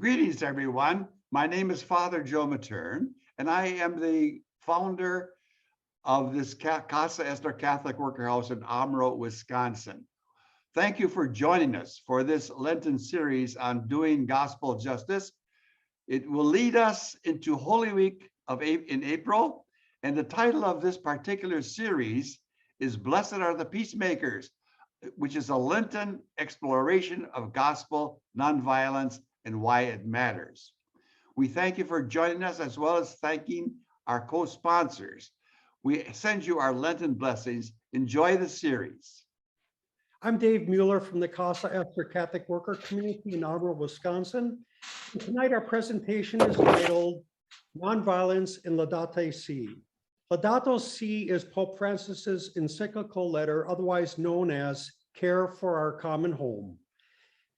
Greetings, everyone. My name is Father Joe Matern, and I am the founder of this Casa Esther Catholic Worker House in Amro, Wisconsin. Thank you for joining us for this Lenten series on doing gospel justice. It will lead us into Holy Week in April, and the title of this particular series is Blessed Are the Peacemakers, which is a Lenten exploration of gospel, nonviolence, and why it matters. We thank you for joining us, as well as thanking our co-sponsors. We send you our Lenten blessings. Enjoy the series. I'm Dave Mueller from the Casa Esther Catholic Worker Community in Amro, Wisconsin. And tonight our presentation is titled Nonviolence in Laudato Si. Laudato Si is Pope Francis's encyclical letter, otherwise known as Care for Our Common Home.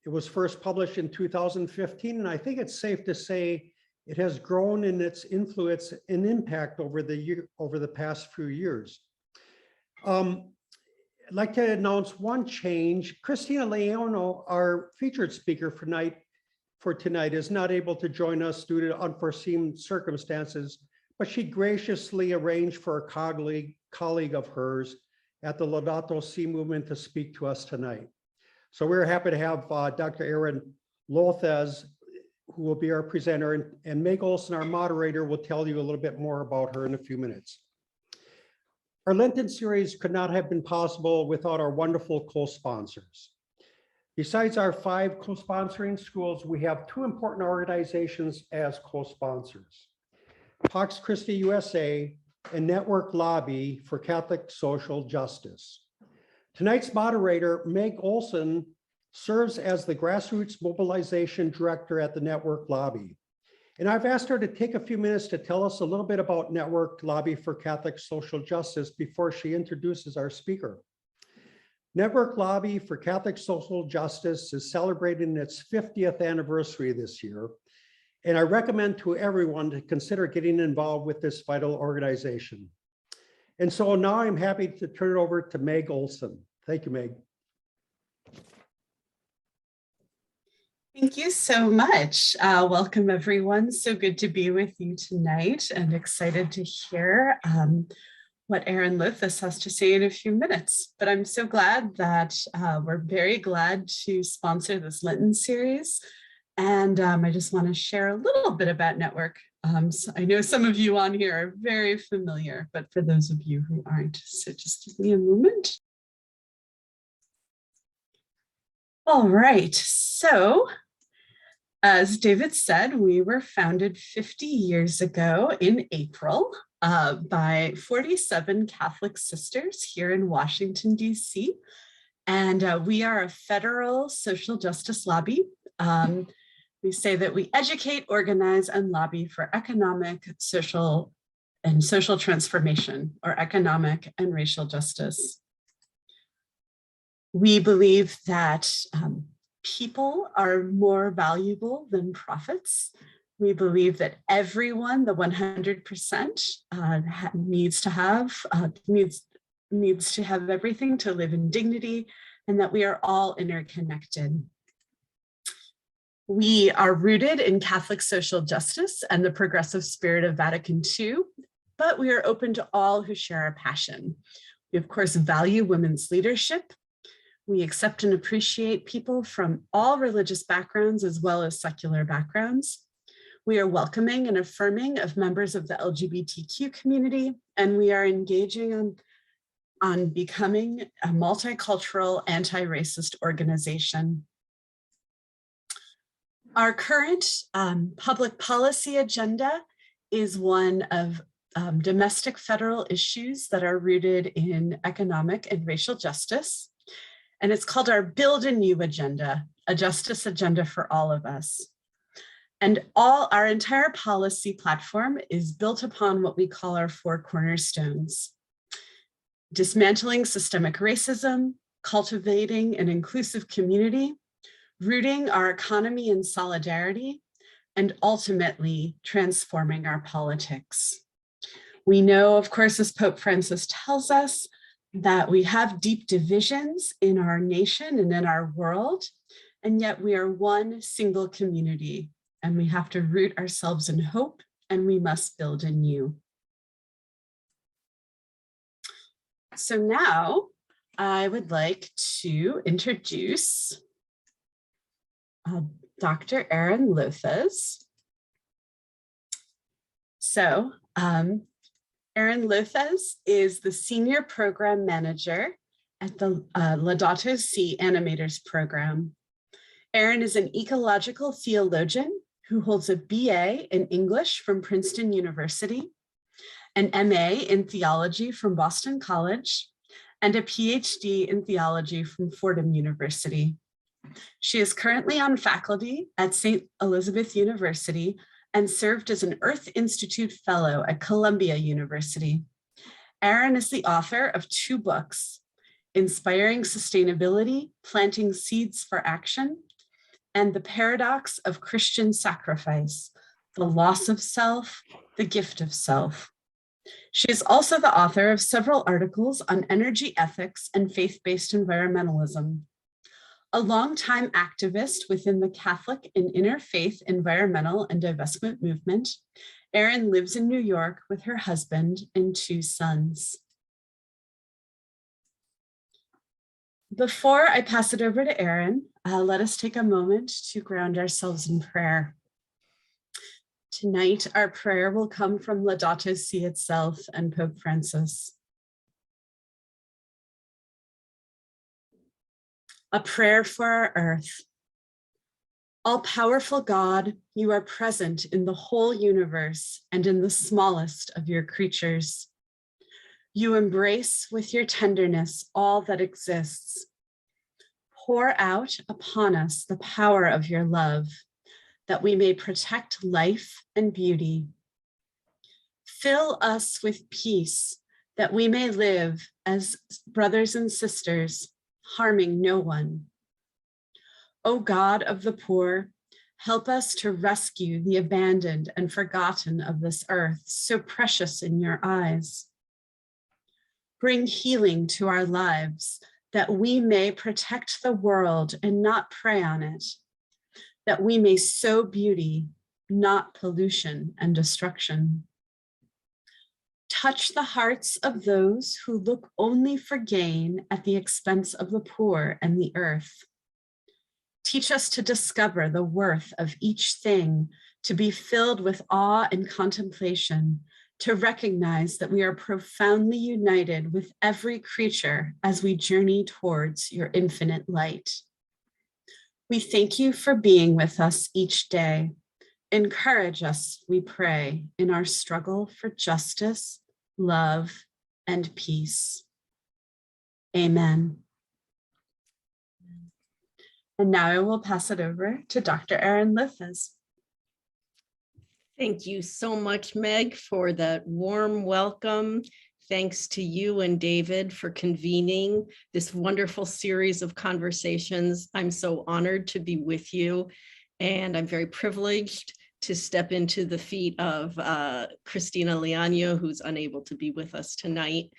It was first published in 2015, and I think it's safe to say it has grown in its influence and impact over the past few years. I'd like to announce one change. Christina Leono, our featured speaker for tonight, is not able to join us due to unforeseen circumstances, but she graciously arranged for a colleague of hers at the Laudato Si movement to speak to us tonight. So we're happy to have Dr. Erin Lothes, who will be our presenter, and Meg Olson, our moderator, will tell you a little bit more about her in a few minutes. Our Lenten series could not have been possible without our wonderful co-sponsors. Besides our 5 co-sponsoring schools, we have 2 important organizations as co-sponsors: Pax Christi USA and Network Lobby for Catholic Social Justice. Tonight's moderator, Meg Olson, serves as the Grassroots Mobilization Director at the Network Lobby. And I've asked her to take a few minutes to tell us a little bit about Network Lobby for Catholic Social Justice before she introduces our speaker. Network Lobby for Catholic Social Justice is celebrating its 50th anniversary this year, and I recommend to everyone to consider getting involved with this vital organization. And so now I'm happy to turn it over to Meg Olson. Thank you, Meg. Thank you so much. Welcome, everyone. So good to be with you tonight, and excited to hear what Erin Lothes has to say in a few minutes. But I'm so glad that we're very glad to sponsor this Lenten series. And I just want to share a little bit about Network. So I know some of you on here are very familiar, but for those of you who aren't, so just give me a moment. All right, so as David said, we were founded 50 years ago in April by 47 Catholic sisters here in Washington, D.C. And we are a federal social justice lobby. We say that we educate, organize, and lobby for economic, social transformation, or economic and racial justice. We believe that people are more valuable than profits. We believe that everyone, the 100%, needs to have everything to live in dignity, and that we are all interconnected. We are rooted in Catholic social justice and the progressive spirit of Vatican II, but we are open to all who share our passion. We, of course, value women's leadership. We accept and appreciate people from all religious backgrounds as well as secular backgrounds. We are welcoming and affirming of members of the LGBTQ community, and we are engaging on becoming a multicultural, anti-racist organization. Our current public policy agenda is one of domestic federal issues that are rooted in economic and racial justice. And it's called our Build a New Agenda, a justice agenda for all of us. And our entire policy platform is built upon what we call our 4 cornerstones: dismantling systemic racism, cultivating an inclusive community, rooting our economy in solidarity, and ultimately transforming our politics. We know, of course, as Pope Francis tells us, that we have deep divisions in our nation and in our world, and yet we are one single community, and we have to root ourselves in hope, and we must build anew. So now I would like to introduce Dr. Erin Lothes. So Erin Lothes is the Senior Program Manager at the Laudato Si Animators Program. Erin is an ecological theologian who holds a BA in English from Princeton University, an MA in theology from Boston College, and a PhD in theology from Fordham University. She is currently on faculty at St. Elizabeth University and served as an Earth Institute Fellow at Columbia University. Erin is the author of 2 books, Inspiring Sustainability, Planting Seeds for Action, and The Paradox of Christian Sacrifice, The Loss of Self, The Gift of Self. She is also the author of several articles on energy ethics and faith-based environmentalism. A longtime activist within the Catholic and interfaith environmental and divestment movement, Erin lives in New York with her husband and 2 sons. Before I pass it over to Erin, let us take a moment to ground ourselves in prayer. Tonight, our prayer will come from Laudato Si itself and Pope Francis. A prayer for our earth. All-powerful God, you are present in the whole universe and in the smallest of your creatures. You embrace with your tenderness all that exists. Pour out upon us the power of your love, that we may protect life and beauty. Fill us with peace, that we may live as brothers and sisters, harming no one. O God of the poor, help us to rescue the abandoned and forgotten of this earth, so precious in your eyes. Bring healing to our lives, that we may protect the world and not prey on it, that we may sow beauty, not pollution and destruction. Touch the hearts of those who look only for gain at the expense of the poor and the earth. Teach us to discover the worth of each thing, to be filled with awe and contemplation, to recognize that we are profoundly united with every creature as we journey towards your infinite light. We thank you for being with us each day. Encourage us, we pray, in our struggle for justice, love, and peace. Amen. And now I will pass it over to Dr. Erin Lothes. Thank you so much, Meg, for that warm welcome. Thanks to you and David for convening this wonderful series of conversations. I'm so honored to be with you, and I'm very privileged to step into the feet of Christina Liano, who's unable to be with us tonight.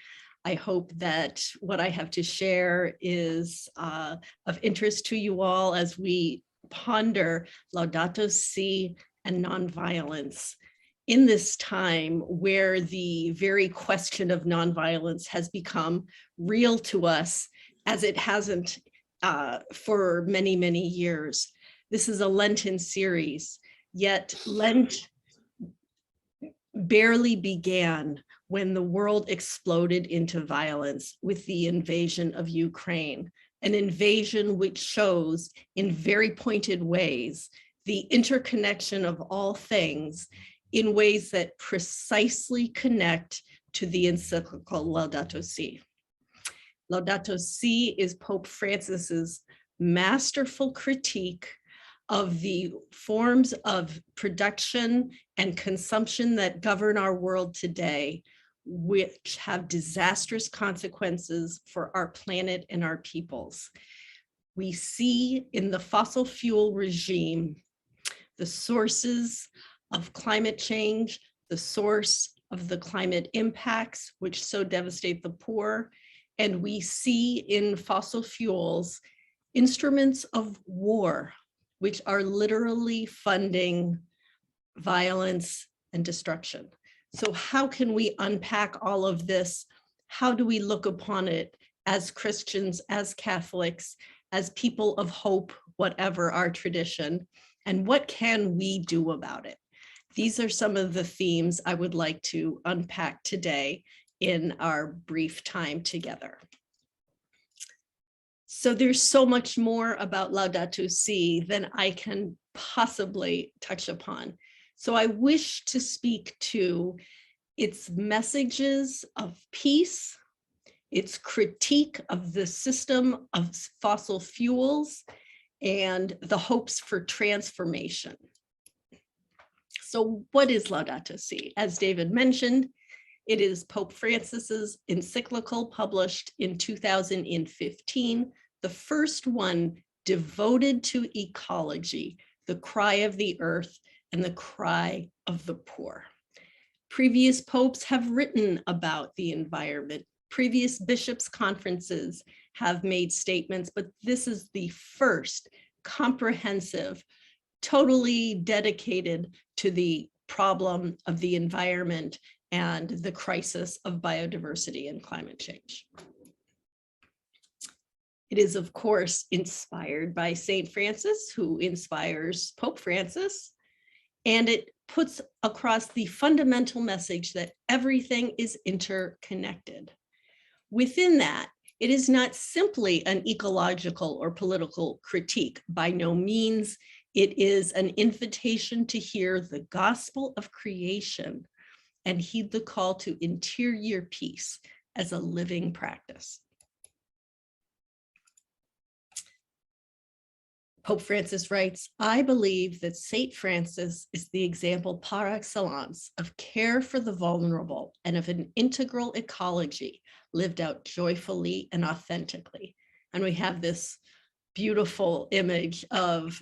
I hope that what I have to share is of interest to you all as we ponder Laudato Si and nonviolence in this time where the very question of nonviolence has become real to us as it hasn't for many, many years. This is a Lenten series, yet Lent barely began when the world exploded into violence with the invasion of Ukraine, an invasion which shows in very pointed ways the interconnection of all things in ways that precisely connect to the encyclical Laudato Si. Laudato Si is Pope Francis's masterful critique of the forms of production and consumption that govern our world today, which have disastrous consequences for our planet and our peoples. We see in the fossil fuel regime the sources of climate change, the source of the climate impacts, which so devastate the poor. And we see in fossil fuels instruments of war, which are literally funding violence and destruction. So how can we unpack all of this? How do we look upon it as Christians, as Catholics, as people of hope, whatever our tradition, and what can we do about it? These are some of the themes I would like to unpack today in our brief time together. So there's so much more about Laudato Si than I can possibly touch upon. So I wish to speak to its messages of peace, its critique of the system of fossil fuels, and the hopes for transformation. So what is Laudato Si? As David mentioned, it is Pope Francis's encyclical published in 2015, the first one devoted to ecology, the cry of the earth and the cry of the poor. Previous popes have written about the environment. Previous bishops' conferences have made statements, but this is the first comprehensive, totally dedicated to the problem of the environment and the crisis of biodiversity and climate change. It is, of course, inspired by St. Francis, who inspires Pope Francis, and it puts across the fundamental message that everything is interconnected. Within that, it is not simply an ecological or political critique. By no means, it is an invitation to hear the gospel of creation and heed the call to interior peace as a living practice. Pope Francis writes, I believe that St. Francis is the example par excellence of care for the vulnerable and of an integral ecology lived out joyfully and authentically. And we have this beautiful image of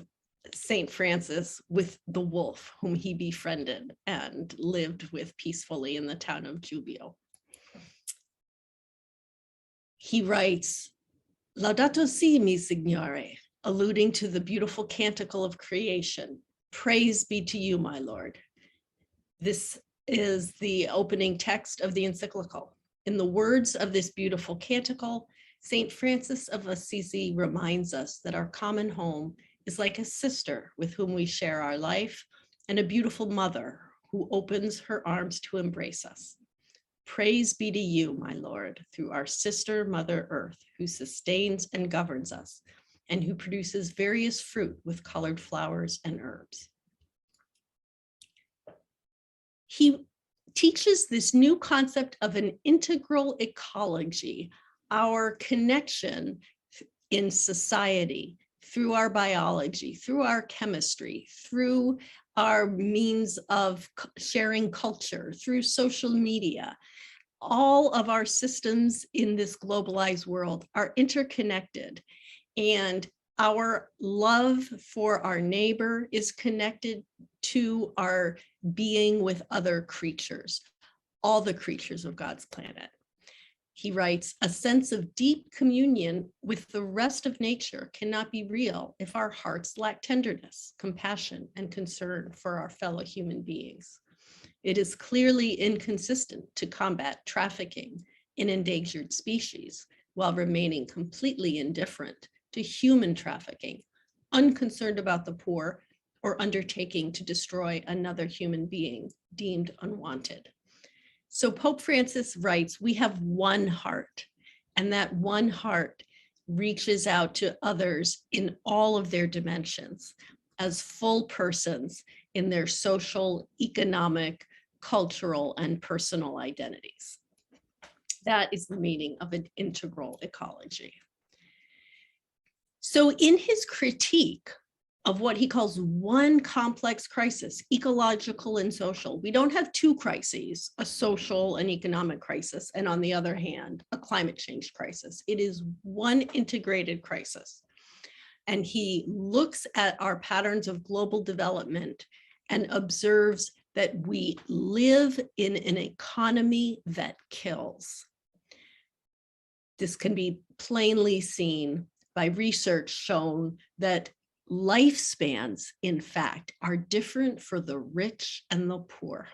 St. Francis with the wolf whom he befriended and lived with peacefully in the town of Gubbio. He writes, Laudato si, mi signore, alluding to the beautiful canticle of creation. Praise be to you, my Lord. This is the opening text of the encyclical. In the words of this beautiful canticle, St. Francis of Assisi reminds us that our common home is like a sister with whom we share our life and a beautiful mother who opens her arms to embrace us. Praise be to you, my Lord, through our sister, Mother Earth, who sustains and governs us, and who produces various fruit with colored flowers and herbs. He teaches this new concept of an integral ecology, our connection in society, through our biology, through our chemistry, through our means of sharing culture, through social media. All of our systems in this globalized world are interconnected, and our love for our neighbor is connected to our being with other creatures, all the creatures of God's planet. He writes, a sense of deep communion with the rest of nature cannot be real if our hearts lack tenderness, compassion, and concern for our fellow human beings. It is clearly inconsistent to combat trafficking in endangered species while remaining completely indifferent to human trafficking, unconcerned about the poor, or undertaking to destroy another human being deemed unwanted. So Pope Francis writes, we have one heart, and that one heart reaches out to others in all of their dimensions as full persons in their social, economic, cultural, and personal identities. That is the meaning of an integral ecology. So in his critique of what he calls one complex crisis, ecological and social, we don't have two crises, a social and economic crisis, and on the other hand, a climate change crisis. It is one integrated crisis. And he looks at our patterns of global development and observes that we live in an economy that kills. This can be plainly seen by research shown that lifespans, in fact, are different for the rich and the poor,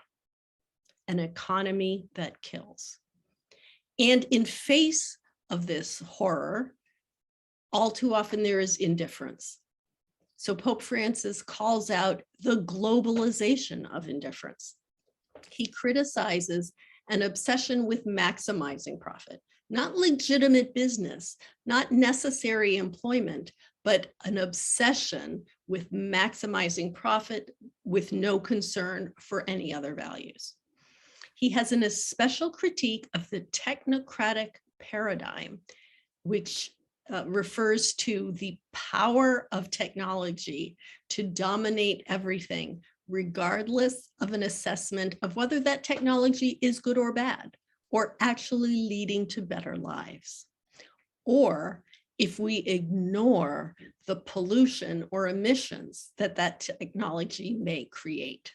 an economy that kills. And in face of this horror, all too often there is indifference. So Pope Francis calls out the globalization of indifference. He criticizes an obsession with maximizing profit, not legitimate business, not necessary employment, but an obsession with maximizing profit with no concern for any other values. He has an especial critique of the technocratic paradigm, which refers to the power of technology to dominate everything, regardless of an assessment of whether that technology is good or bad, or actually leading to better lives. Or if we ignore the pollution or emissions that that technology may create.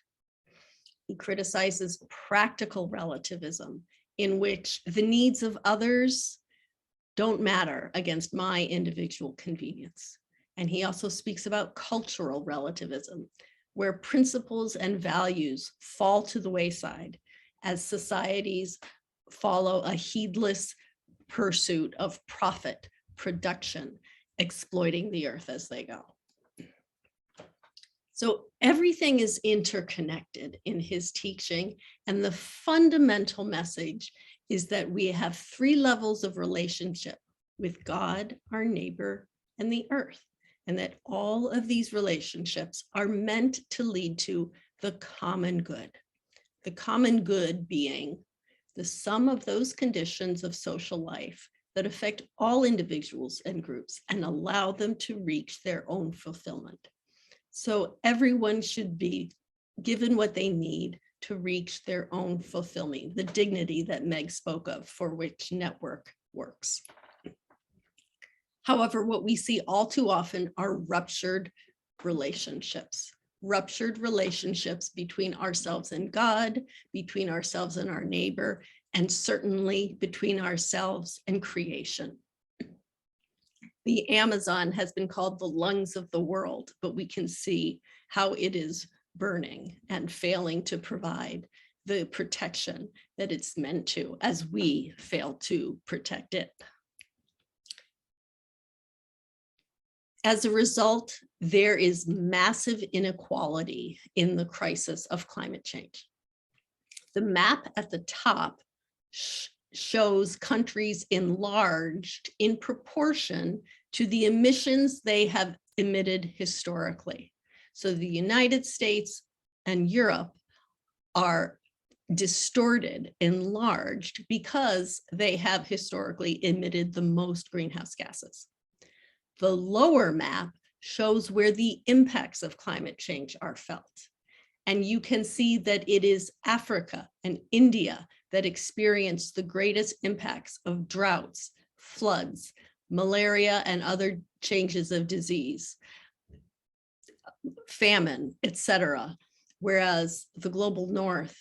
He criticizes practical relativism, in which the needs of others don't matter against my individual convenience. And he also speaks about cultural relativism, where principles and values fall to the wayside as societies follow a heedless pursuit of profit, production, exploiting the earth as they go. So everything is interconnected in his teaching, and the fundamental message is that we have three levels of relationship with God, our neighbor, and the earth, and that all of these relationships are meant to lead to the common good. The common good being the sum of those conditions of social life that affect all individuals and groups and allow them to reach their own fulfillment. So everyone should be given what they need to reach their own fulfillment, the dignity that Meg spoke of, for which network works. However, what we see all too often are ruptured relationships between ourselves and God, between ourselves and our neighbor, and certainly between ourselves and creation. The Amazon has been called the lungs of the world, but we can see how it is burning and failing to provide the protection that it's meant to, as we fail to protect it. As a result, there is massive inequality in the crisis of climate change. The map at the top shows countries enlarged in proportion to the emissions they have emitted historically. So the United States and Europe are distorted, enlarged, because they have historically emitted the most greenhouse gases. The lower map shows where the impacts of climate change are felt. And you can see that it is Africa and India that experience the greatest impacts of droughts, floods, malaria, and other changes of disease, famine, etc. Whereas the global north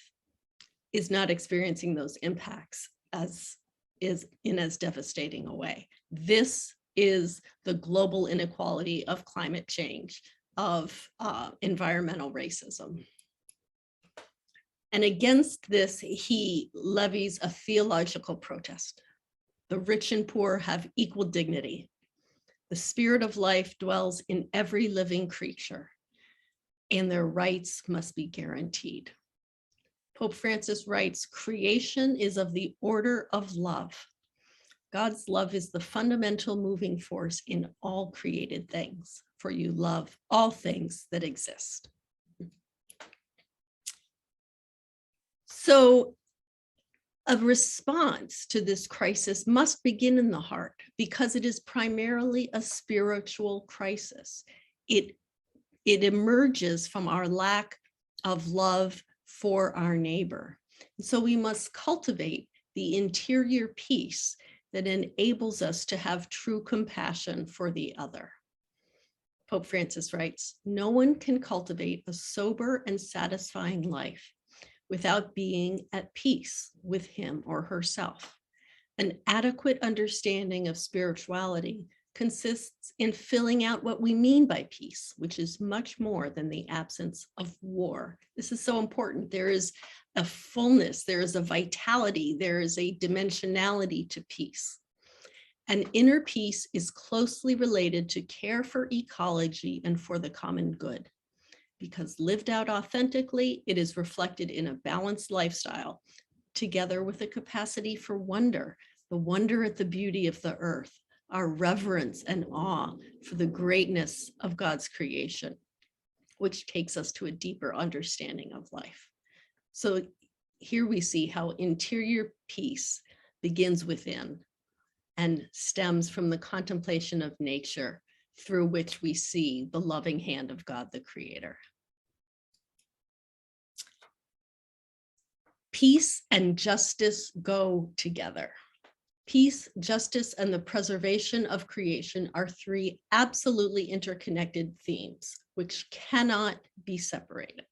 is not experiencing those impacts as devastating a way. This is the global inequality of climate change, of environmental racism. And against this, he levies a theological protest. The rich and poor have equal dignity. The spirit of life dwells in every living creature, and their rights must be guaranteed. Pope Francis writes, creation is of the order of love. God's love is the fundamental moving force in all created things, for you love all things that exist. So a response to this crisis must begin in the heart, because it is primarily a spiritual crisis. It emerges from our lack of love for our neighbor. And so we must cultivate the interior peace that enables us to have true compassion for the other. Pope Francis writes, no one can cultivate a sober and satisfying life without being at peace with him or herself. An adequate understanding of spirituality consists in filling out what we mean by peace, which is much more than the absence of war. This is so important. There is a fullness, there is a vitality, there is a dimensionality to peace. And inner peace is closely related to care for ecology and for the common good. Because lived out authentically, it is reflected in a balanced lifestyle, together with a capacity for wonder, the wonder at the beauty of the earth, our reverence and awe for the greatness of God's creation, which takes us to a deeper understanding of life. So here we see how interior peace begins within and stems from the contemplation of nature, through which we see the loving hand of God, the Creator. Peace and justice go together. Peace, justice, and the preservation of creation are three absolutely interconnected themes, which cannot be separated.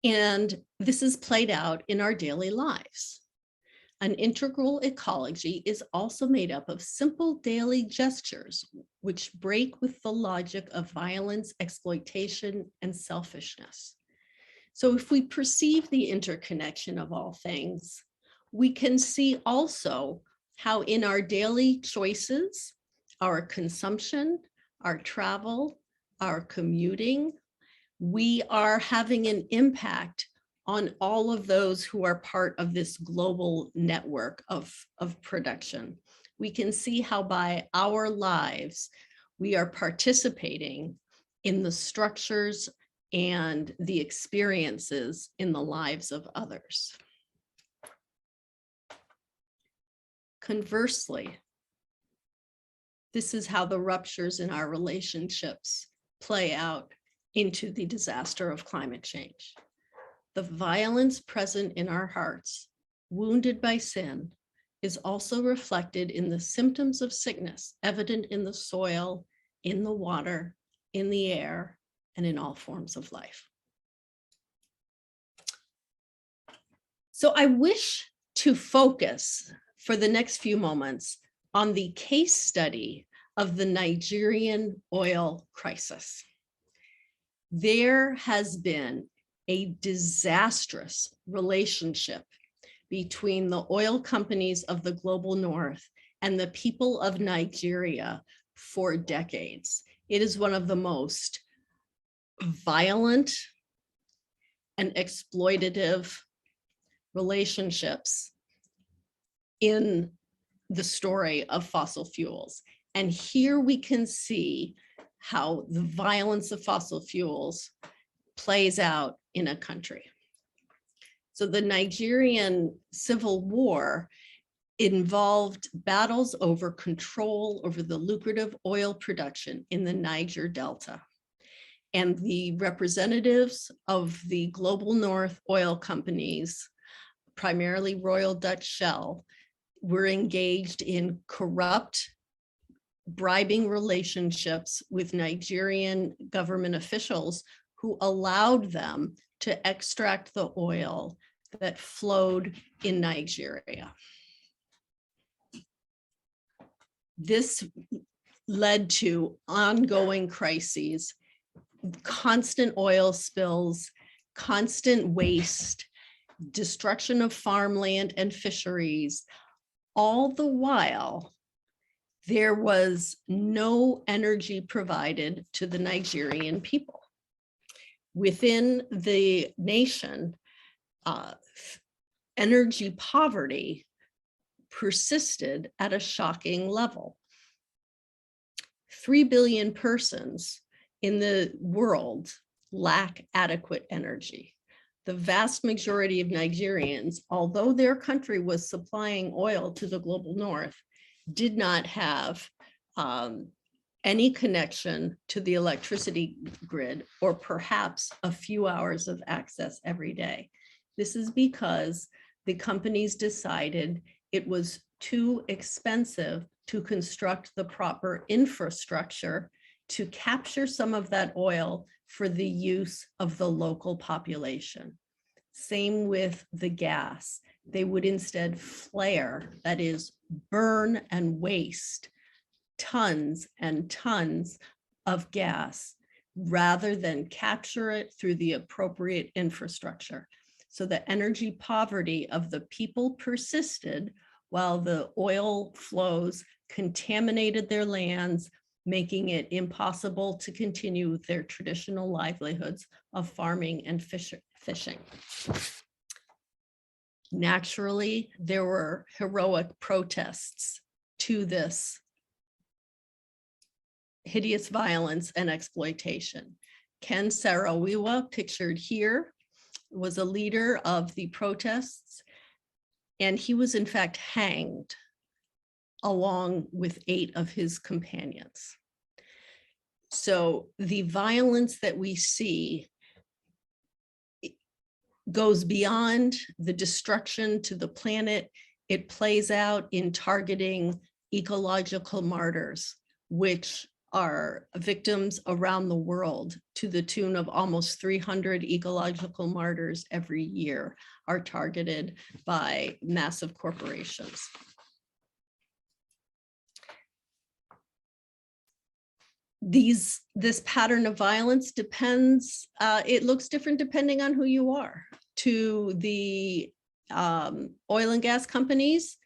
And this is played out in our daily lives. An integral ecology is also made up of simple daily gestures, which break with the logic of violence, exploitation, and selfishness. So if we perceive the interconnection of all things, we can see also how in our daily choices, our consumption, our travel, our commuting, we are having an impact on all of those who are part of this global network of production. We can see how by our lives, we are participating in the structures and the experiences in the lives of others. Conversely, this is how the ruptures in our relationships play out into the disaster of climate change. The violence present in our hearts, wounded by sin, is also reflected in the symptoms of sickness evident in the soil, in the water, in the air, and in all forms of life. So I wish to focus for the next few moments on the case study of the Nigerian oil crisis. There has been a disastrous relationship between the oil companies of the global north and the people of Nigeria for decades. It is one of the most violent and exploitative relationships in the story of fossil fuels. And here we can see how the violence of fossil fuels plays out in a country. So the Nigerian civil war involved battles over control over the lucrative oil production in the Niger Delta. And the representatives of the global north oil companies, primarily Royal Dutch Shell, were engaged in corrupt, bribing relationships with Nigerian government officials who allowed them to extract the oil that flowed in Nigeria. This led to ongoing crises, constant oil spills, constant waste, destruction of farmland and fisheries. All the while, there was no energy provided to the Nigerian people. Within the nation, energy poverty persisted at a shocking level. 3 billion persons in the world lack adequate energy. The vast majority of Nigerians, although their country was supplying oil to the global north, did not have any connection to the electricity grid, or perhaps a few hours of access every day. This is because the companies decided it was too expensive to construct the proper infrastructure to capture some of that oil for the use of the local population. Same with the gas. They would instead flare, that is, burn and waste tons and tons of gas rather than capture it through the appropriate infrastructure. So the energy poverty of the people persisted while the oil flows contaminated their lands, making it impossible to continue their traditional livelihoods of farming and fishing. Naturally, there were heroic protests to this hideous violence and exploitation. Ken Saro-Wiwa, pictured here, was a leader of the protests, and he was in fact hanged along with 8 of his companions. So the violence that we see goes beyond the destruction to the planet. It plays out in targeting ecological martyrs, which are victims around the world to the tune of almost 300 ecological martyrs every year are targeted by massive corporations. This pattern of violence depends, it looks different depending on who you are. To the oil and gas companies,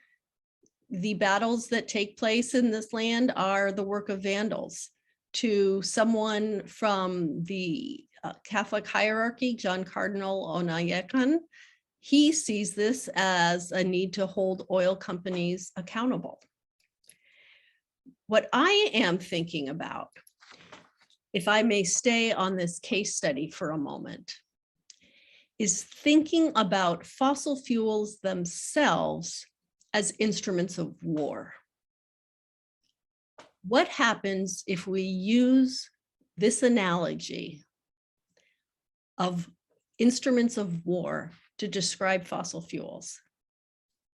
the battles that take place in this land are the work of vandals. To someone from the Catholic hierarchy, John Cardinal Onaiyekan, he sees this as a need to hold oil companies accountable. What I am thinking about, if I may stay on this case study for a moment, is thinking about fossil fuels themselves as instruments of war. What happens if we use this analogy of instruments of war to describe fossil fuels?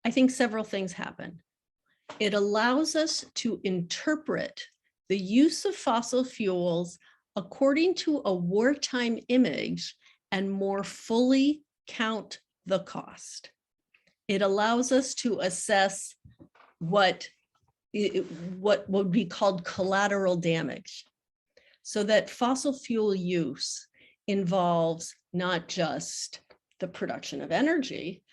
I think several things happen. It allows us to interpret the use of fossil fuels according to a wartime image and more fully count the cost. It allows us to assess what would be called collateral damage, so that fossil fuel use involves not just the production of energy,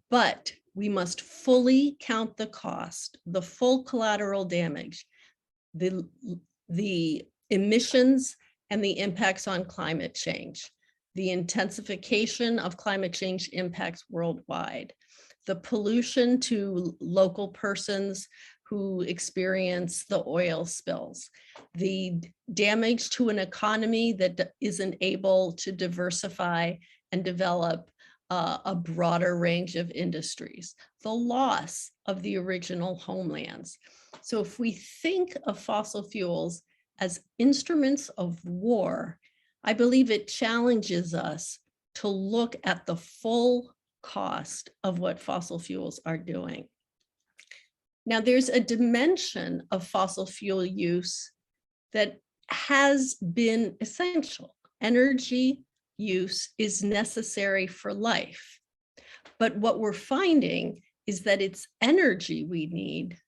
but we must fully count the cost, the full collateral damage, the emissions and the impacts on climate change, the intensification of climate change impacts worldwide, the pollution to local persons who experience the oil spills, the damage to an economy that isn't able to diversify and develop a broader range of industries, the loss of the original homelands. So if we think of fossil fuels as instruments of war, I believe it challenges us to look at the full cost of what fossil fuels are doing. Now, there's a dimension of fossil fuel use that has been essential. Energy use is necessary for life. But what we're finding is that it's energy we need,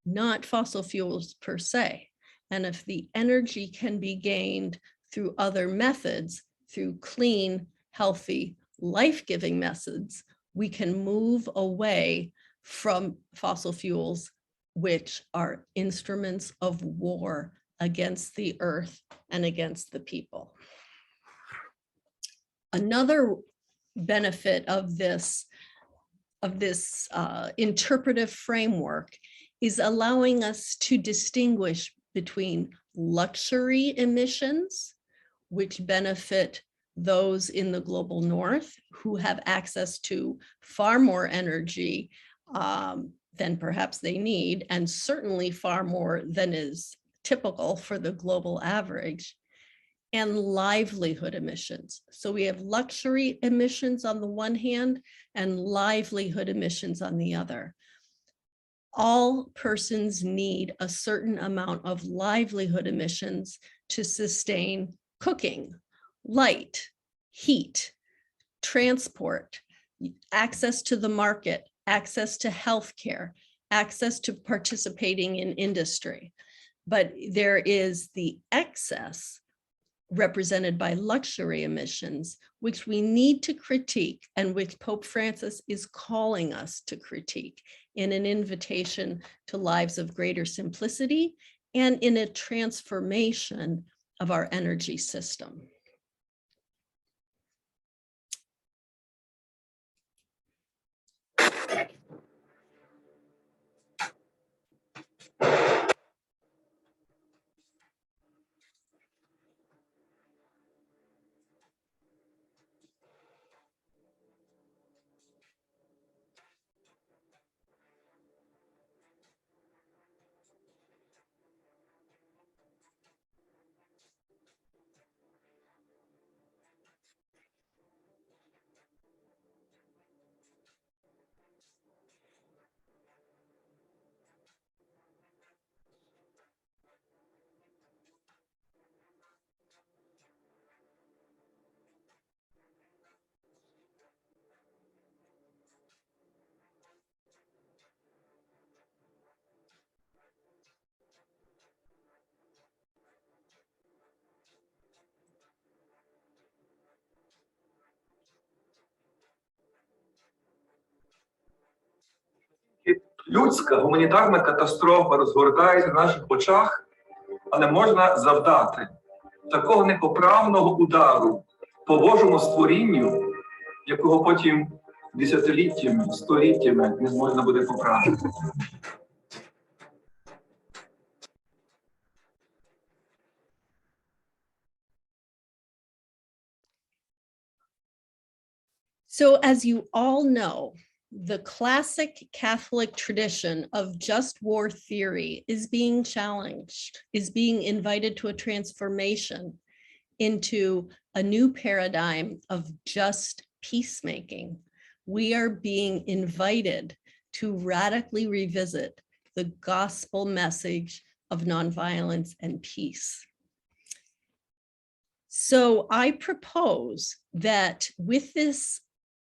not fossil fuels per se. And if the energy can be gained through other methods, through clean, healthy, life-giving methods, we can move away from fossil fuels, which are instruments of war against the earth and against the people. Another benefit of this interpretive framework is allowing us to distinguish between luxury emissions, which benefit those in the global north who have access to far more energy than perhaps they need, and certainly far more than is typical for the global average, and livelihood emissions. So we have luxury emissions on the one hand and livelihood emissions on the other. All persons need a certain amount of livelihood emissions to sustain cooking, light, heat, transport, access to the market, access to healthcare, access to participating in industry. But there is the excess represented by luxury emissions, which we need to critique and which Pope Francis is calling us to critique in an invitation to lives of greater simplicity and in a transformation of our energy system. Людська гуманітарна катастрофа розгортається на наших очах, а не можна завдати такого непоправного удару по Божому створінню, якого потім десятиліттями, століттями не можна буде поправити. So as you all know, the classic Catholic tradition of just war theory is being challenged, is being invited to a transformation into a new paradigm of just peacemaking. We are being invited to radically revisit the gospel message of nonviolence and peace. So I propose that with this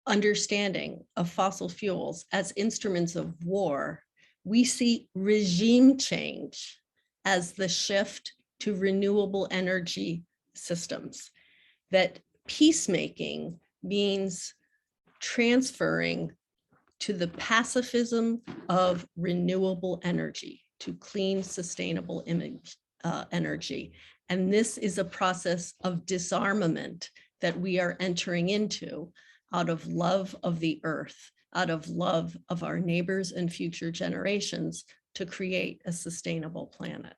understanding of fossil fuels as instruments of war, we see regime change as the shift to renewable energy systems, that peacemaking means transferring to the pacifism of renewable energy, to clean, sustainable energy. And this is a process of disarmament that we are entering into out of love of the earth, out of love of our neighbors and future generations to create a sustainable planet.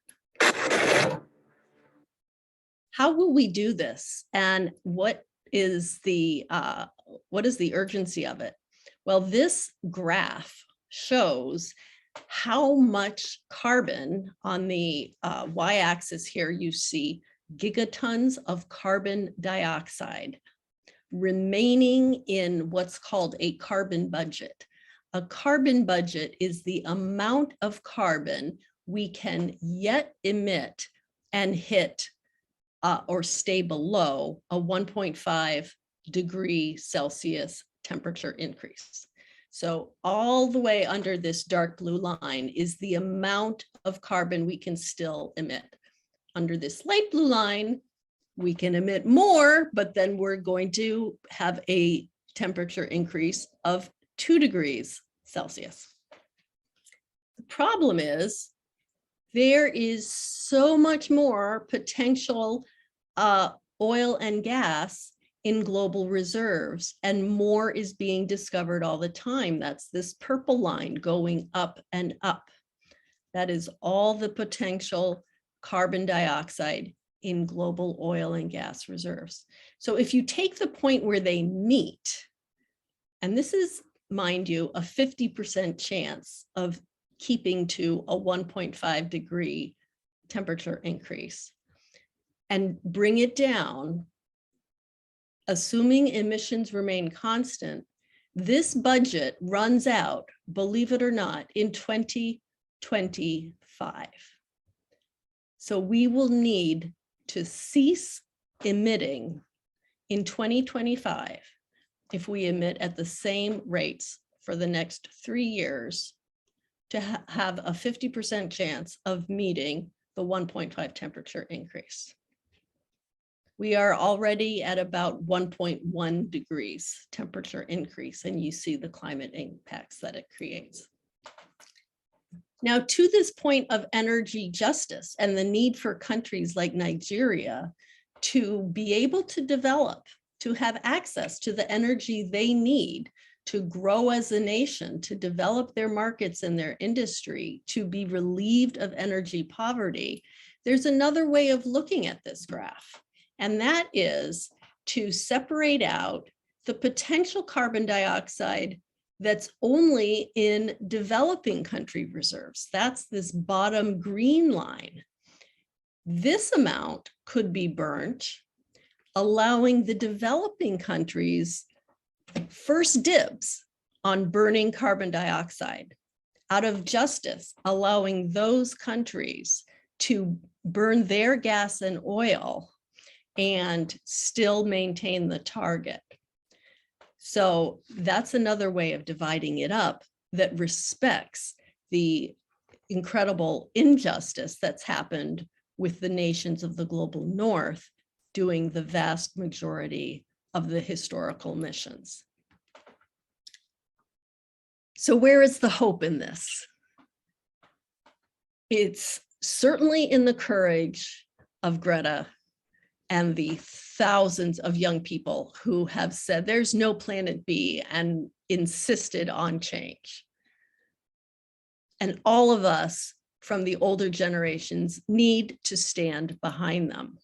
How will we do this? And what is the urgency of it? Well, this graph shows how much carbon on the y-axis here, you see gigatons of carbon dioxide remaining in what's called a carbon budget. A carbon budget is the amount of carbon we can yet emit and hit or stay below a 1.5 degree Celsius temperature increase. So all the way under this dark blue line is the amount of carbon we can still emit. Under this light blue line, we can emit more, but then we're going to have a temperature increase of 2 degrees Celsius. The problem is there is so much more potential oil and gas in global reserves, and more is being discovered all the time. That's this purple line going up and up. That is all the potential carbon dioxide in global oil and gas reserves. So if you take the point where they meet, and this is, mind you, a 50% chance of keeping to a 1.5 degree temperature increase, and bring it down, assuming emissions remain constant, this budget runs out, believe it or not, in 2025. So we will need to cease emitting in 2025 if we emit at the same rates for the next 3 years to have a 50% chance of meeting the 1.5 temperature increase. We are already at about 1.1 degrees temperature increase, and you see the climate impacts that it creates. Now, to this point of energy justice and the need for countries like Nigeria to be able to develop, to have access to the energy they need to grow as a nation, to develop their markets and their industry, to be relieved of energy poverty, there's another way of looking at this graph. And that is to separate out the potential carbon dioxide that's only in developing country reserves. That's this bottom green line. This amount could be burnt, allowing the developing countries first dibs on burning carbon dioxide, out of justice, allowing those countries to burn their gas and oil and still maintain the target. So that's another way of dividing it up that respects the incredible injustice that's happened with the nations of the global north doing the vast majority of the historical missions. So where is the hope in this? It's certainly in the courage of Greta and the thousands of young people who have said there's no planet B and insisted on change. And all of us from the older generations need to stand behind them.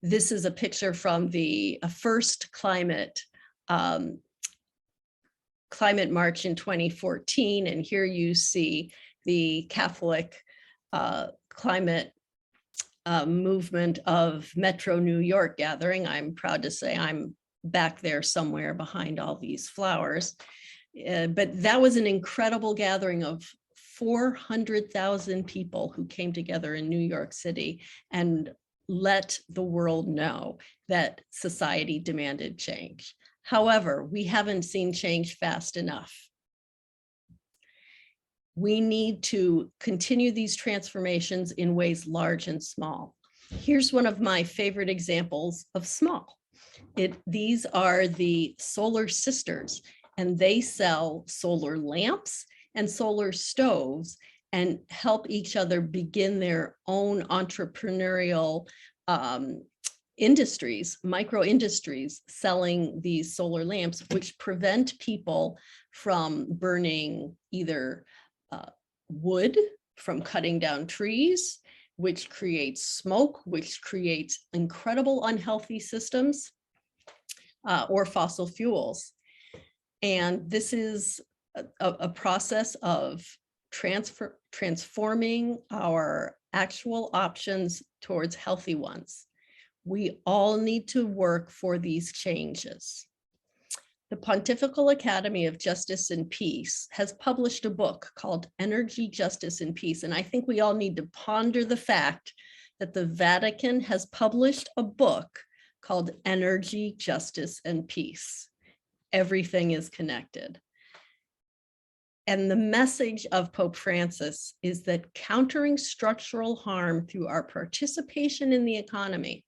This is a picture from the first climate march in 2014. And here you see the Catholic climate movement of Metro New York gathering. I'm proud to say I'm back there somewhere behind all these flowers. But that was an incredible gathering of 400,000 people who came together in New York City and let the world know that society demanded change. However, we haven't seen change fast enough. We need to continue these transformations in ways large and small. Here's one of my favorite examples of small. These are the Solar Sisters, and they sell solar lamps and solar stoves and help each other begin their own entrepreneurial industries, micro industries, selling these solar lamps, which prevent people from burning either wood, from cutting down trees, which creates smoke, which creates incredible unhealthy systems, or fossil fuels. And this is a process of transforming our actual options towards healthy ones. We all need to work for these changes. The Pontifical Academy of Justice and Peace has published a book called Energy, Justice, and Peace. And I think we all need to ponder the fact that the Vatican has published a book called Energy, Justice, and Peace. Everything is connected. And the message of Pope Francis is that countering structural harm through our participation in the economy,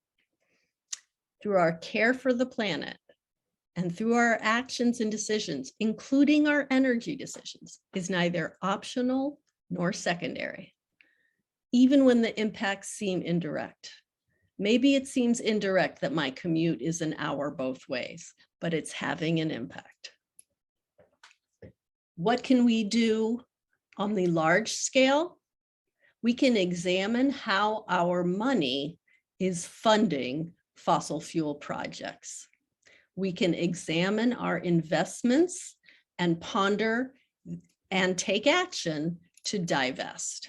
through our care for the planet, and through our actions and decisions, including our energy decisions, is neither optional nor secondary, even when the impacts seem indirect. Maybe it seems indirect that my commute is an hour both ways, but it's having an impact. What can we do on the large scale? We can examine how our money is funding fossil fuel projects. We can examine our investments and ponder and take action to divest.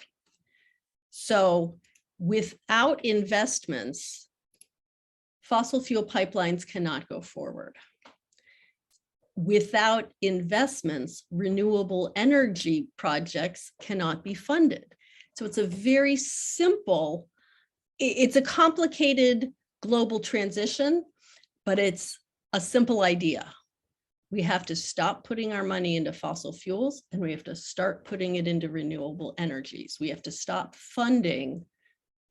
So without investments, fossil fuel pipelines cannot go forward. Without investments, renewable energy projects cannot be funded. So it's a very simple, it's a complicated global transition, but it's a simple idea. We have to stop putting our money into fossil fuels and we have to start putting it into renewable energies. We have to stop funding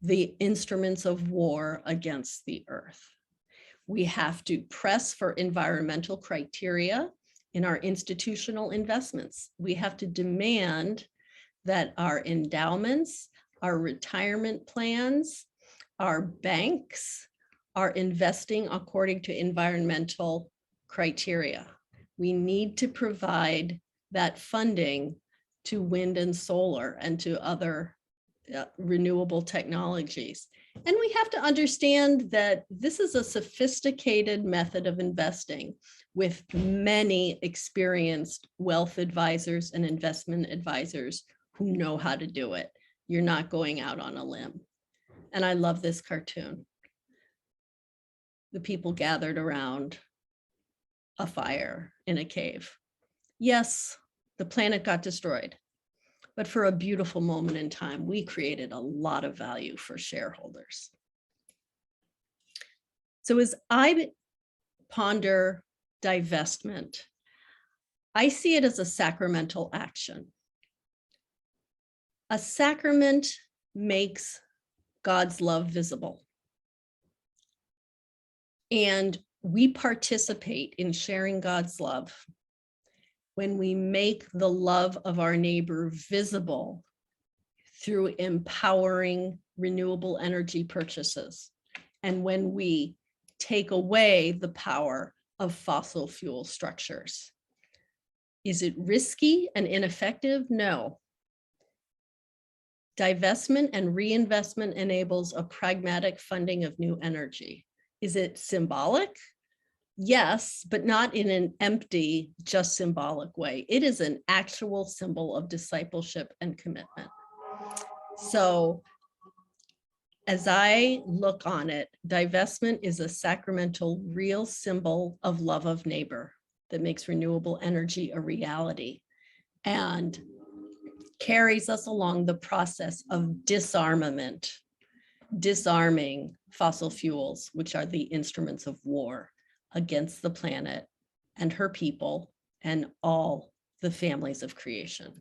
the instruments of war against the earth. We have to press for environmental criteria in our institutional investments. We have to demand that our endowments, our retirement plans, our banks are investing according to environmental criteria. We need to provide that funding to wind and solar and to other renewable technologies. And we have to understand that this is a sophisticated method of investing with many experienced wealth advisors and investment advisors who know how to do it. You're not going out on a limb. And I love this cartoon. The people gathered around a fire in a cave. Yes, the planet got destroyed, but for a beautiful moment in time, we created a lot of value for shareholders. So as I ponder divestment, I see it as a sacramental action. A sacrament makes God's love visible. And we participate in sharing God's love when we make the love of our neighbor visible through empowering renewable energy purchases, and when we take away the power of fossil fuel structures. Is it risky and ineffective? No. Divestment and reinvestment enables a pragmatic funding of new energy. Is it symbolic? Yes, but not in an empty, just symbolic way. It is an actual symbol of discipleship and commitment. So as I look on it, divestment is a sacramental, real symbol of love of neighbor that makes renewable energy a reality and carries us along the process of disarmament, disarming fossil fuels, which are the instruments of war against the planet and her people and all the families of creation.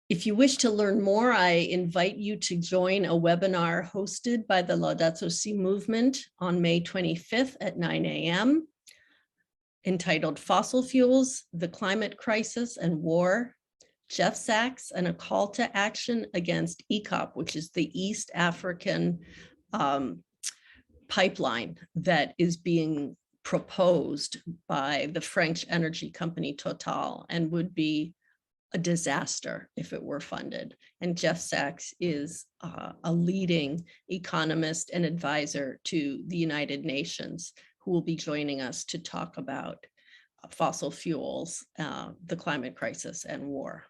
If you wish to learn more, I invite you to join a webinar hosted by the Laudato Si movement on May 25th at 9 a.m. entitled Fossil Fuels, the Climate Crisis and War, Jeff Sachs and a Call to Action Against EACOP, which is the East African pipeline that is being proposed by the French energy company Total and would be a disaster if it were funded. And Jeff Sachs is a leading economist and advisor to the United Nations who will be joining us to talk about fossil fuels, the climate crisis and war.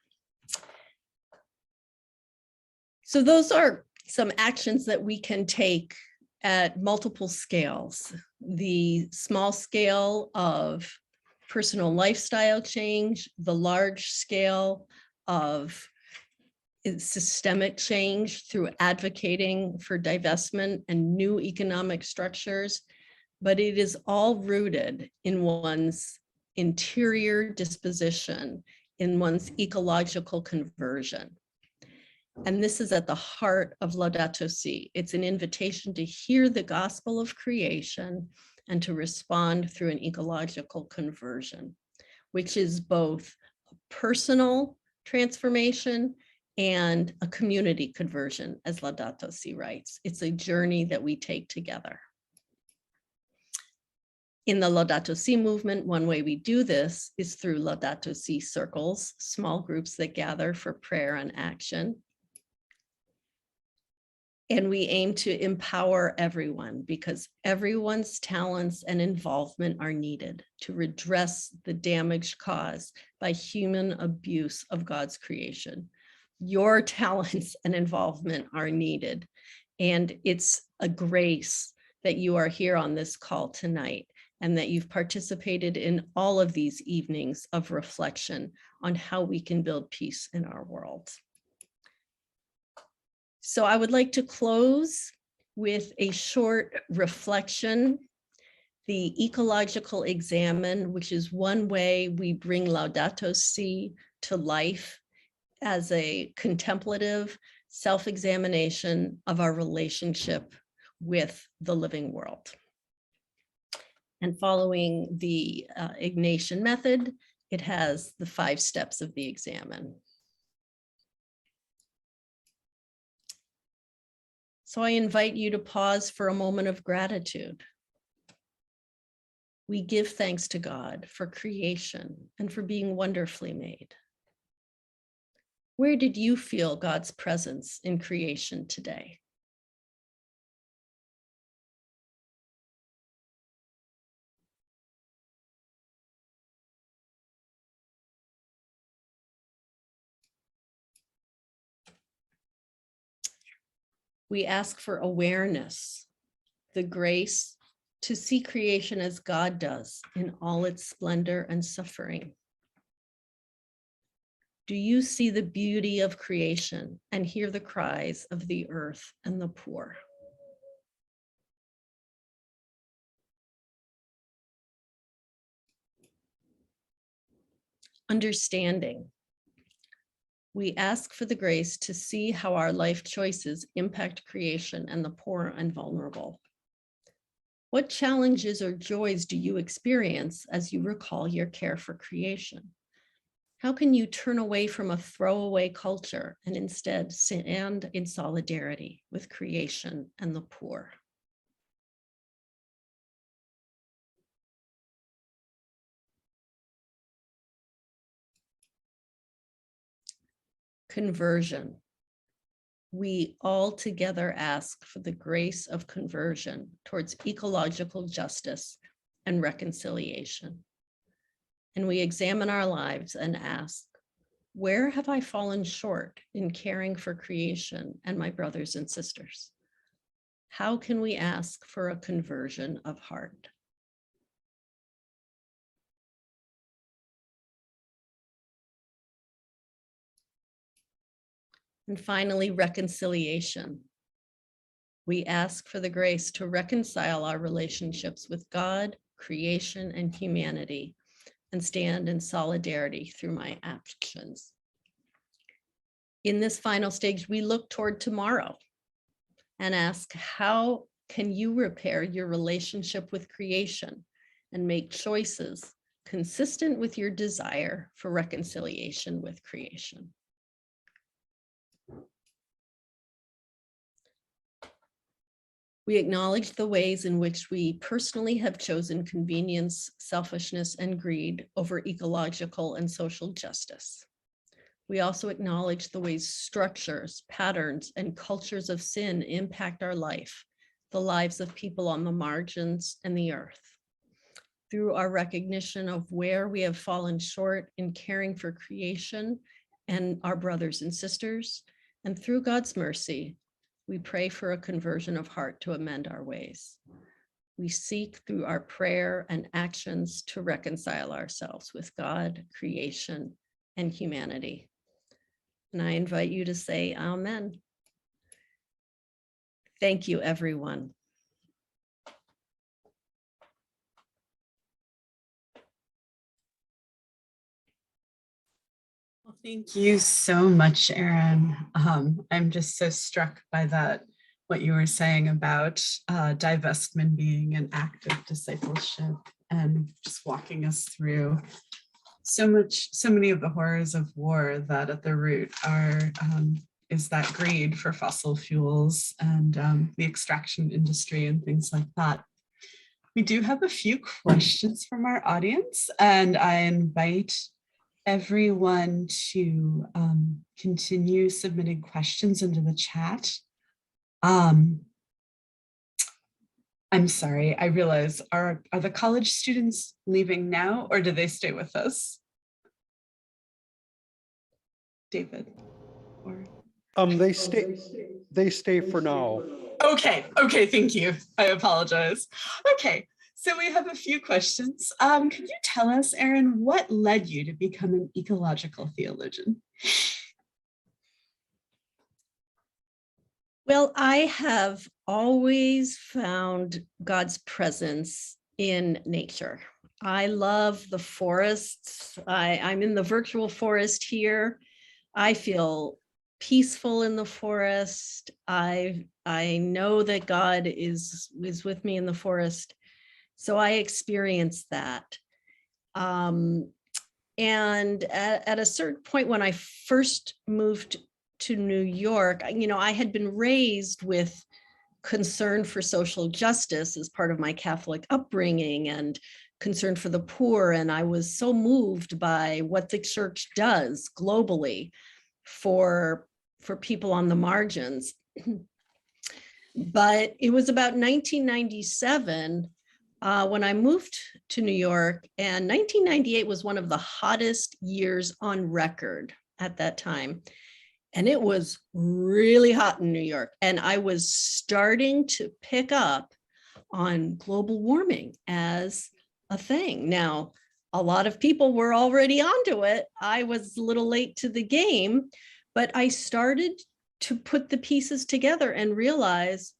So those are some actions that we can take at multiple scales. The small scale of personal lifestyle change, the large scale of systemic change through advocating for divestment and new economic structures, but it is all rooted in one's interior disposition, in one's ecological conversion. And this is at the heart of Laudato Si. It's an invitation to hear the gospel of creation and to respond through an ecological conversion, which is both a personal transformation and a community conversion, as Laudato Si writes. It's a journey that we take together. In the Laudato Si movement, one way we do this is through Laudato Si circles, small groups that gather for prayer and action. And we aim to empower everyone because everyone's talents and involvement are needed to redress the damage caused by human abuse of God's creation. Your talents and involvement are needed. And it's a grace that you are here on this call tonight and that you've participated in all of these evenings of reflection on how we can build peace in our world. So I would like to close with a short reflection. The ecological examine, which is one way we bring Laudato Si to life as a contemplative self-examination of our relationship with the living world. And following the Ignatian method, it has the 5 steps of the examine. So I invite you to pause for a moment of gratitude. We give thanks to God for creation and for being wonderfully made. Where did you feel God's presence in creation today? We ask for awareness, the grace to see creation as God does in all its splendor and suffering. Do you see the beauty of creation and hear the cries of the earth and the poor? Understanding. We ask for the grace to see how our life choices impact creation and the poor and vulnerable. What challenges or joys do you experience as you recall your care for creation? How can you turn away from a throwaway culture and instead stand in solidarity with creation and the poor? Conversion. We all together ask for the grace of conversion towards ecological justice and reconciliation. And we examine our lives and ask, where have I fallen short in caring for creation and my brothers and sisters? How can we ask for a conversion of heart? And finally, reconciliation. We ask for the grace to reconcile our relationships with God, creation, and humanity, and stand in solidarity through my actions. In this final stage, we look toward tomorrow and ask, how can you repair your relationship with creation and make choices consistent with your desire for reconciliation with creation? We acknowledge the ways in which we personally have chosen convenience, selfishness, and greed over ecological and social justice. We also acknowledge the ways structures, patterns, and cultures of sin impact our life, the lives of people on the margins and the earth. Through our recognition of where we have fallen short in caring for creation and our brothers and sisters, and through God's mercy, we pray for a conversion of heart to amend our ways. We seek through our prayer and actions to reconcile ourselves with God, creation, and humanity. And I invite you to say Amen. Thank you, everyone. Well, thank you so much, Erin. I'm just so struck by that, what you were saying about divestment being an act of discipleship and just walking us through so many of the horrors of war that at the root are is that greed for fossil fuels and the extraction industry and things like that. We do have a few questions from our audience, and I invite everyone to continue submitting questions into the chat. I'm sorry, I realize, are the college students leaving now, or do they stay with us? David? Or... They stay for now. Okay, thank you. I apologize. Okay, so we have a few questions. Could you tell us, Erin, what led you to become an ecological theologian? Well, I have always found God's presence in nature. I love the forests. I'm in the virtual forest here. I feel peaceful in the forest. I know that God is with me in the forest. So I experienced that. And at a certain point when I first moved to New York, I had been raised with concern for social justice as part of my Catholic upbringing and concern for the poor. And I was so moved by what the church does globally for people on the margins. But it was about 1997 when I moved to New York, and 1998 was one of the hottest years on record at that time. And it was really hot in New York. And I was starting to pick up on global warming as a thing. Now, a lot of people were already onto it. I was a little late to the game, but I started to put the pieces together and realize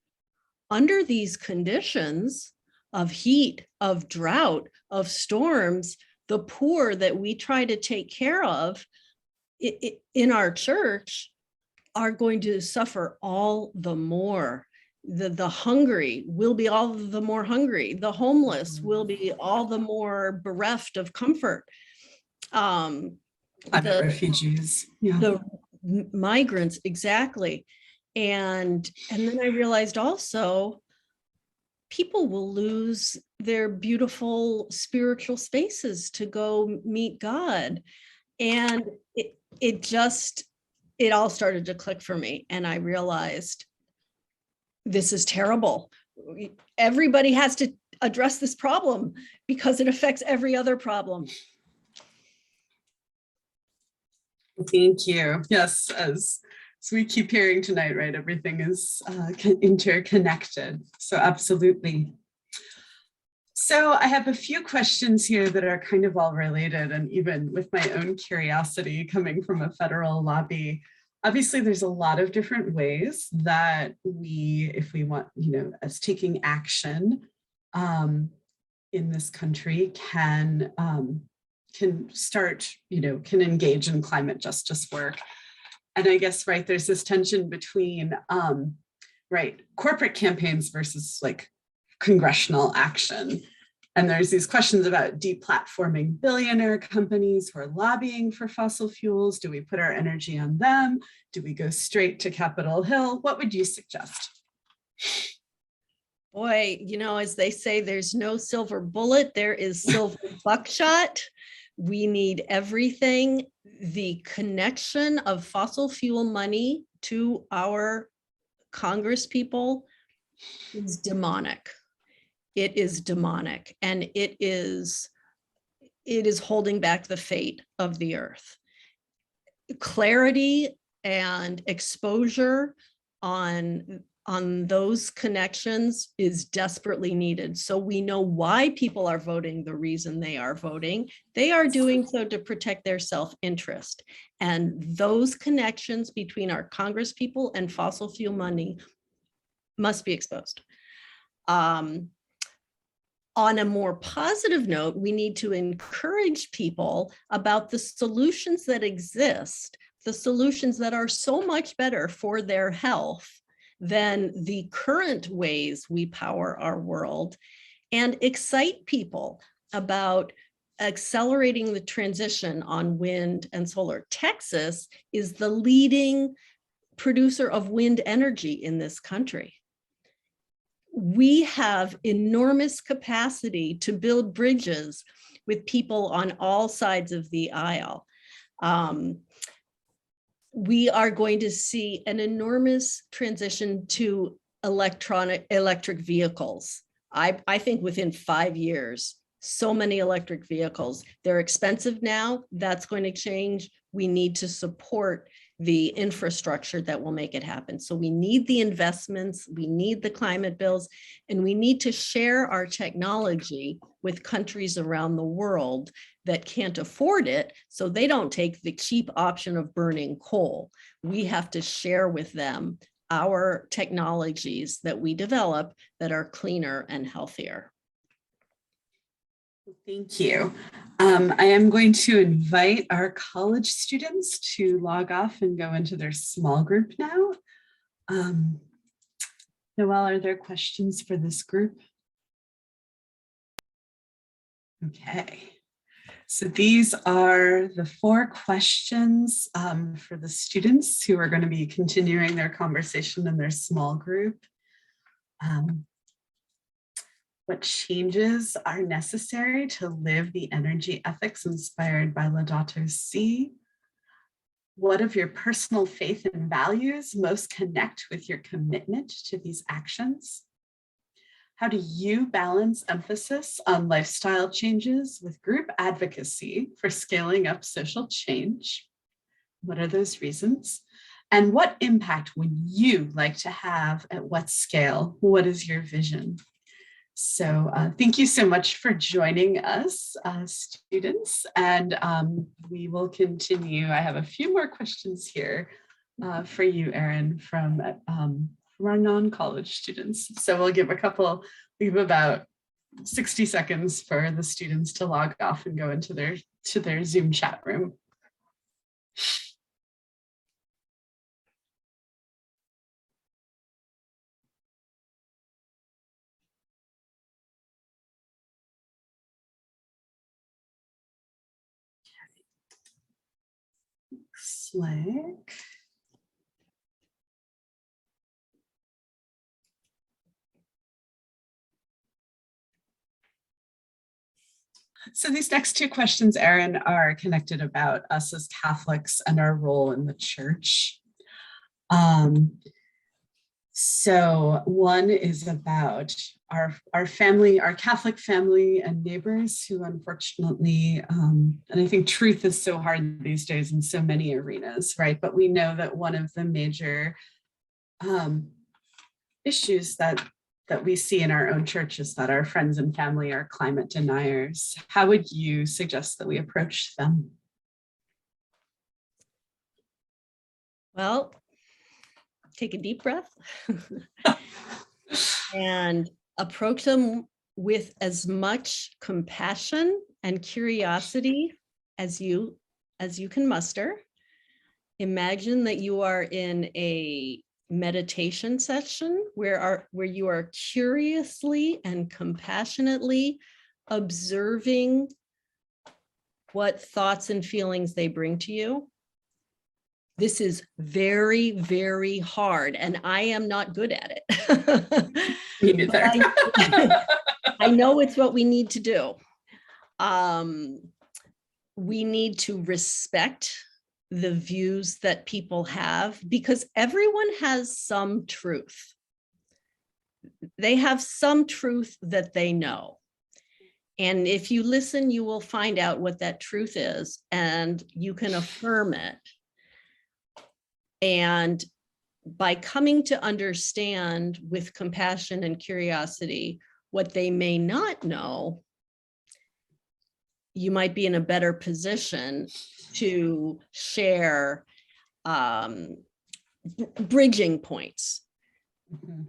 under these conditions of heat, of drought, of storms, the poor that we try to take care of in our church are going to suffer all the more. The hungry will be all the more hungry. The homeless will be all the more bereft of comfort. The refugees, the migrants, exactly. And then I realized also people will lose their beautiful spiritual spaces to go meet God. And it all started to click for me. And I realized this is terrible. Everybody has to address this problem because it affects every other problem. Thank you. Yes, as we keep hearing tonight, right? Everything is interconnected. So absolutely. So I have a few questions here that are kind of all related, and even with my own curiosity coming from a federal lobby, obviously there's a lot of different ways that we, if we want, as taking action in this country can start, can engage in climate justice work. And I guess, right, there's this tension between, right, corporate campaigns versus like congressional action. And there's these questions about deplatforming billionaire companies who are lobbying for fossil fuels. Do we put our energy on them? Do we go straight to Capitol Hill? What would you suggest? Boy, as they say, there's no silver bullet, there is silver buckshot. We need everything. The connection of fossil fuel money to our Congress people is demonic. It is demonic, and it is holding back the fate of the earth. Clarity and exposure on those connections is desperately needed. So we know why people are voting the reason they are voting. They are doing so to protect their self-interest. And those connections between our Congress people and fossil fuel money must be exposed. On a more positive note, we need to encourage people about the solutions that exist, the solutions that are so much better for their health than the current ways we power our world, and excite people about accelerating the transition on wind and solar. Texas is the leading producer of wind energy in this country. We have enormous capacity to build bridges with people on all sides of the aisle. We are going to see an enormous transition to electric vehicles. I think within 5 years, so many electric vehicles. They're expensive now. That's going to change. We need to support the infrastructure that will make it happen. So we need the investments, we need the climate bills, and we need to share our technology with countries around the world that can't afford it, so they don't take the cheap option of burning coal. We have to share with them our technologies that we develop that are cleaner and healthier. Thank you. I am going to invite our college students to log off and go into their small group now. Noelle, are there questions for this group? Okay. So these are the 4 questions for the students who are going to be continuing their conversation in their small group. What changes are necessary to live the energy ethics inspired by Laudato Si? What of your personal faith and values most connect with your commitment to these actions? How do you balance emphasis on lifestyle changes with group advocacy for scaling up social change? What are those reasons? And what impact would you like to have at what scale? What is your vision? So thank you so much for joining us, students, and we will continue. I have a few more questions here for you, Erin, from our non-college students. So we'll give about 60 seconds for the students to log off and go into their Zoom chat room. Looks like so these next 2 questions, Erin, are connected about us as Catholics and our role in the church. So one is about our family, our Catholic family and neighbors who unfortunately, and I think truth is so hard these days in so many arenas, right? But we know that one of the major issues that we see in our own church is that our friends and family are climate deniers. How would you suggest that we approach them? Well, take a deep breath and approach them with as much compassion and curiosity as you can muster. Imagine that you are in a meditation session where you are curiously and compassionately observing what thoughts and feelings they bring to you. This is very, very hard, and I am not good at it. Me neither. I know it's what we need to do. We need to respect the views that people have because everyone has some truth. They have some truth that they know. And if you listen, you will find out what that truth is, and you can affirm it. And by coming to understand with compassion and curiosity what they may not know, you might be in a better position to share bridging points. Mhm.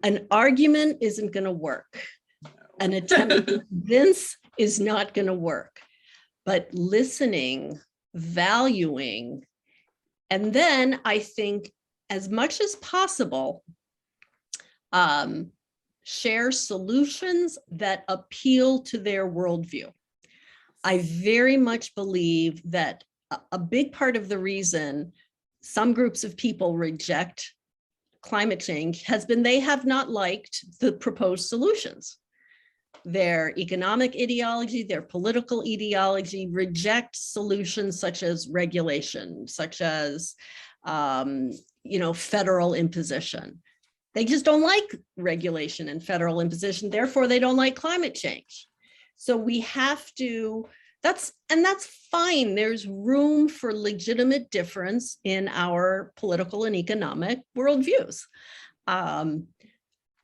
An argument isn't going to work. An attempt to convince is not going to work. But listening, valuing, and then I think as much as possible, share solutions that appeal to their worldview. I very much believe that a big part of the reason some groups of people reject climate change has been they have not liked the proposed solutions. Their economic ideology, their political ideology reject solutions such as regulation, such as federal imposition. They just don't like regulation and federal imposition. Therefore, they don't like climate change. So we have to, that's fine. There's room for legitimate difference in our political and economic worldviews.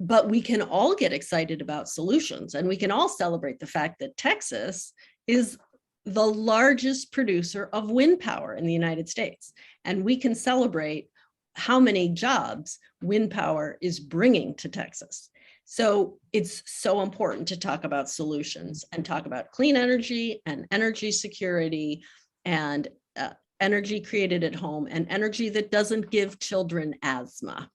But we can all get excited about solutions, and we can all celebrate the fact that Texas is the largest producer of wind power in the United States. And we can celebrate how many jobs wind power is bringing to Texas. So it's so important to talk about solutions and talk about clean energy and energy security and energy created at home and energy that doesn't give children asthma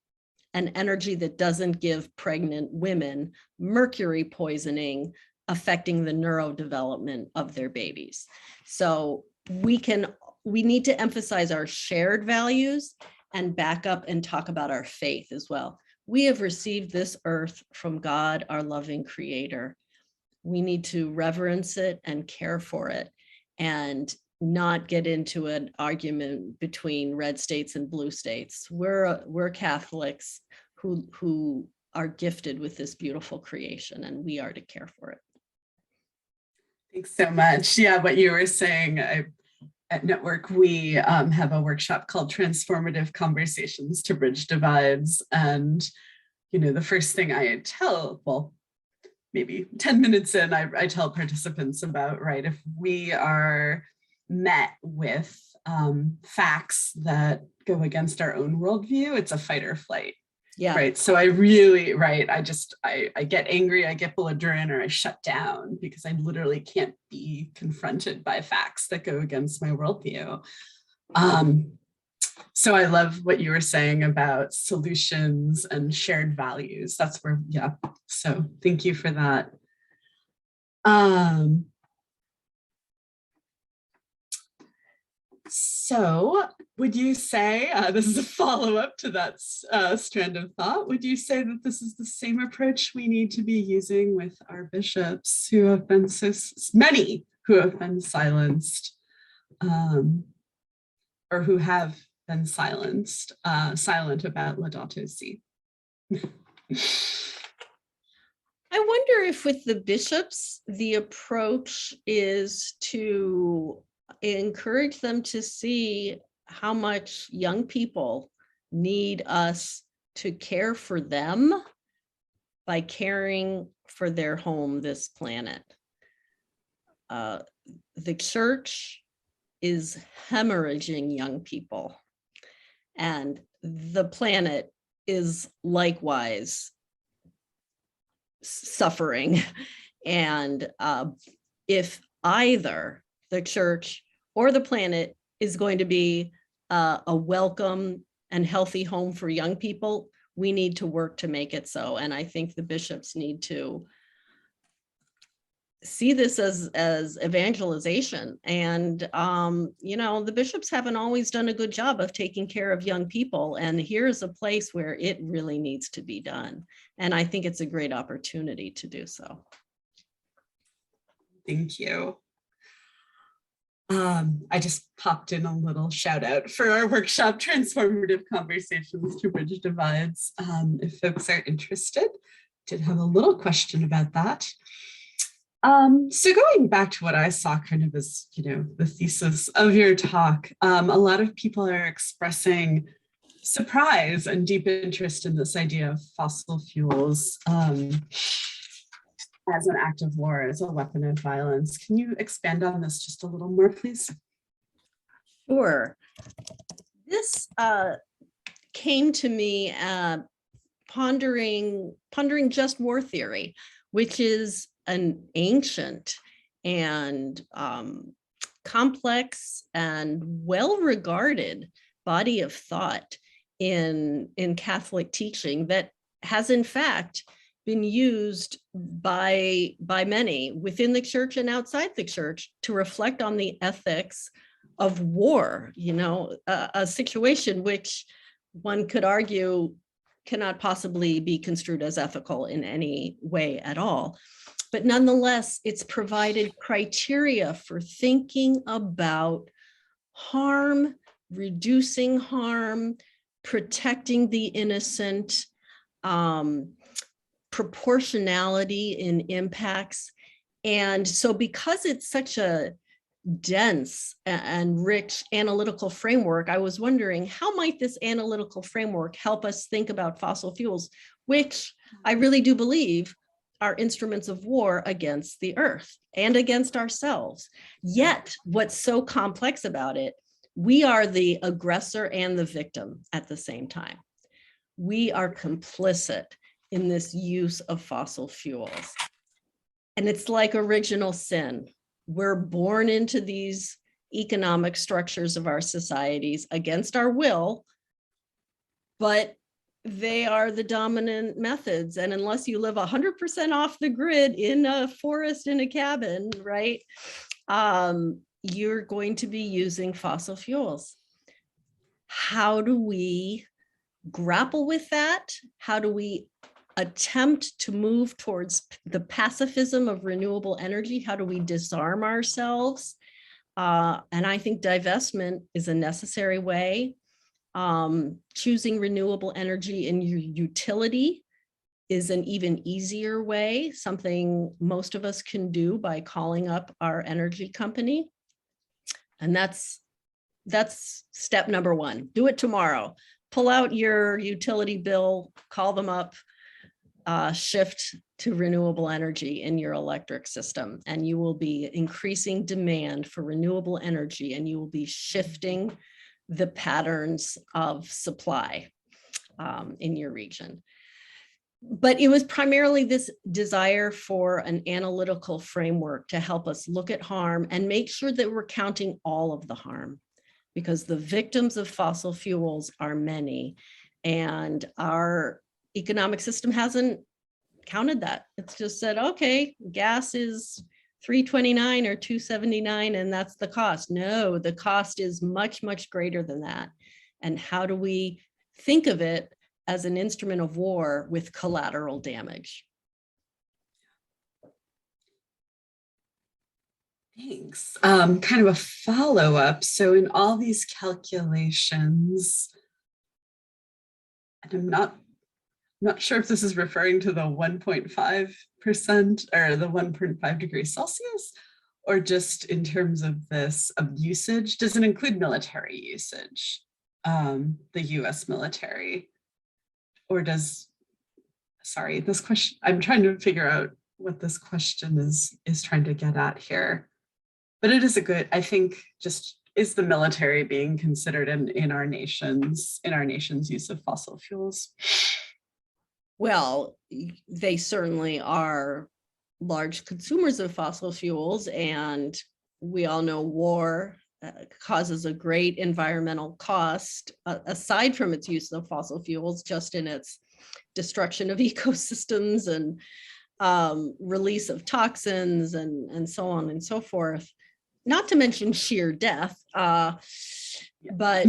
and energy that doesn't give pregnant women mercury poisoning affecting the neurodevelopment of their babies. So we need to emphasize our shared values and back up and talk about our faith as well. We have received this earth from God, our loving creator. We need to reverence it and care for it and not get into an argument between red states and blue states. We're Catholics who are gifted with this beautiful creation, and we are to care for it. Thanks so much. Yeah, what you were saying, at Network, we have a workshop called Transformative Conversations to Bridge Divides. And, you know, the first thing I tell, well, maybe 10 minutes in, I tell participants about, right, if we are met with facts that go against our own worldview, it's a fight or flight. Yeah. Right. So I really, right, I get angry, I get belligerent, or I shut down because I literally can't be confronted by facts that go against my worldview. So I love what you were saying about solutions and shared values. That's where, yeah. So thank you for that. So would you say, this is a follow-up to that strand of thought, would you say that this is the same approach we need to be using with our bishops who have been many who have been silenced, or who have been silent about Laudato Si? I wonder if with the bishops, the approach is to encourage them to see how much young people need us to care for them by caring for their home, this planet. The church is hemorrhaging young people, and the planet is likewise suffering. And if either the church or the planet is going to be a welcome and healthy home for young people, we need to work to make it so. And I think the bishops need to see this as evangelization. And, you know, the bishops haven't always done a good job of taking care of young people. And here's a place where it really needs to be done. And I think it's a great opportunity to do so. Thank you. I just popped in a little shout out for our workshop, Transformative Conversations to Bridge Divides. If folks are interested, did have a little question about that. So going back to what I saw kind of as, you know, the thesis of your talk, a lot of people are expressing surprise and deep interest in this idea of fossil fuels as an act of war, as a weapon of violence. Can you expand on this just a little more, please? Sure. This came to me pondering just war theory, which is an ancient and complex and well-regarded body of thought in Catholic teaching that has in fact been used by many within the church and outside the church to reflect on the ethics of war, you know, a situation which one could argue cannot possibly be construed as ethical in any way at all. But nonetheless, it's provided criteria for thinking about harm, reducing harm, protecting the innocent, proportionality in impacts. And so because it's such a dense and rich analytical framework, I was wondering, how might this analytical framework help us think about fossil fuels, which I really do believe are instruments of war against the earth and against ourselves. Yet what's so complex about it, We are the aggressor and the victim at the same time. We are complicit in this use of fossil fuels. And it's like original sin. We're born into these economic structures of our societies against our will, but they are the dominant methods. And unless you live 100% off the grid in a forest in a cabin, right, you're going to be using fossil fuels. How do we grapple with that? How do we attempt to move towards the pacifism of renewable energy? How do we disarm ourselves? And I think divestment is a necessary way. Choosing renewable energy in your utility is an even easier way, something most of us can do by calling up our energy company. And that's step number one. Do it tomorrow. Pull out your utility bill, call them up, shift to renewable energy in your electric system, and you will be increasing demand for renewable energy, and you will be shifting the patterns of supply in your region. But it was primarily this desire for an analytical framework to help us look at harm and make sure that we're counting all of the harm, because the victims of fossil fuels are many, and our economic system hasn't counted that. It's just said, okay, gas is $3.29 or $2.79, and that's the cost. No, the cost is much, much greater than that. And how do we think of it as an instrument of war with collateral damage? Thanks. Kind of a follow-up. So in all these calculations, and I'm not sure if this is referring to the 1.5% or the 1.5 degrees Celsius, or just in terms of this of usage. Does it include military usage, the US military? Or does, sorry, this question, I'm trying to figure out what this question is trying to get at here. But it is a good, I think, just is the military being considered in our nation's use of fossil fuels? Well, they certainly are large consumers of fossil fuels, and we all know war causes a great environmental cost, aside from its use of fossil fuels, just in its destruction of ecosystems and release of toxins and so on and so forth, not to mention sheer death. But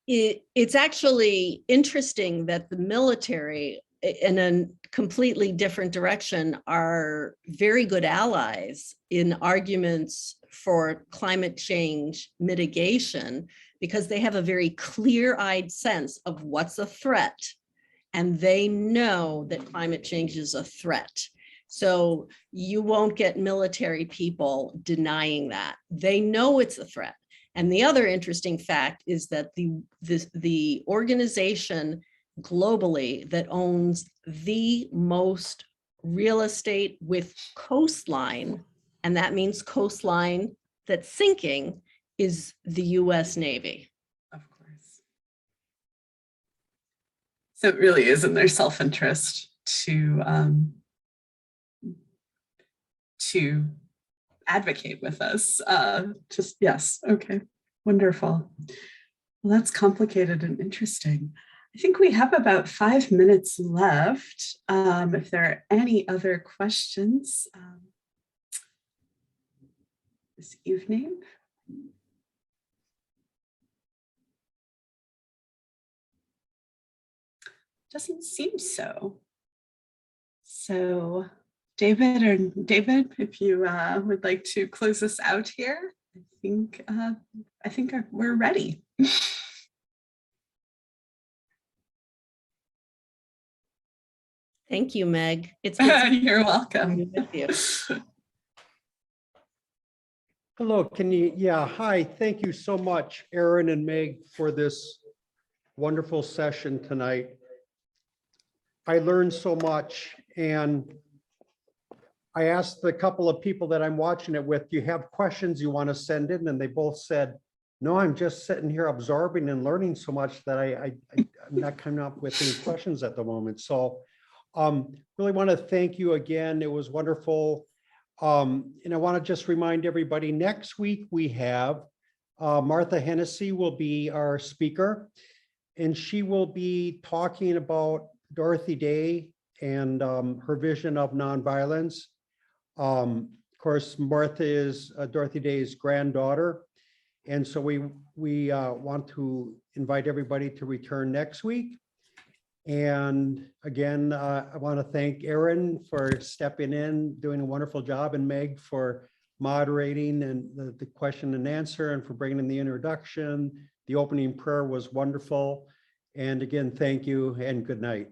it's actually interesting that the military, in a completely different direction, are very good allies in arguments for climate change mitigation, because they have a very clear-eyed sense of what's a threat, and they know that climate change is a threat. So you won't get military people denying that. They know it's a threat. And the other interesting fact is that the organization globally that owns the most real estate with coastline, and that means coastline that's sinking, is the US Navy. Of course. So it really is in their self-interest to advocate with us. Just, yes, okay, wonderful. Well, that's complicated and interesting. I think we have about 5 minutes left. If there are any other questions this evening. Doesn't seem so. So David, if you would like to close us out here, I think we're ready. Thank you, Meg. It's good to You're welcome. be with you. Hello, hi, thank you so much, Erin and Meg, for this wonderful session tonight. I learned so much, and I asked the couple of people that I'm watching it with, do you have questions you want to send in? And they both said, No, I'm just sitting here absorbing and learning so much that I'm not coming up with any questions at the moment. So really want to thank you again. It was wonderful. And I want to just remind everybody, next week we have Martha Hennessy will be our speaker, and she will be talking about Dorothy Day and her vision of nonviolence. Of course, Martha is Dorothy Day's granddaughter. And so we want to invite everybody to return next week. And again, I want to thank Erin for stepping in, doing a wonderful job, and Meg for moderating and the question and answer, and for bringing in the introduction. The opening prayer was wonderful. And again, thank you and good night.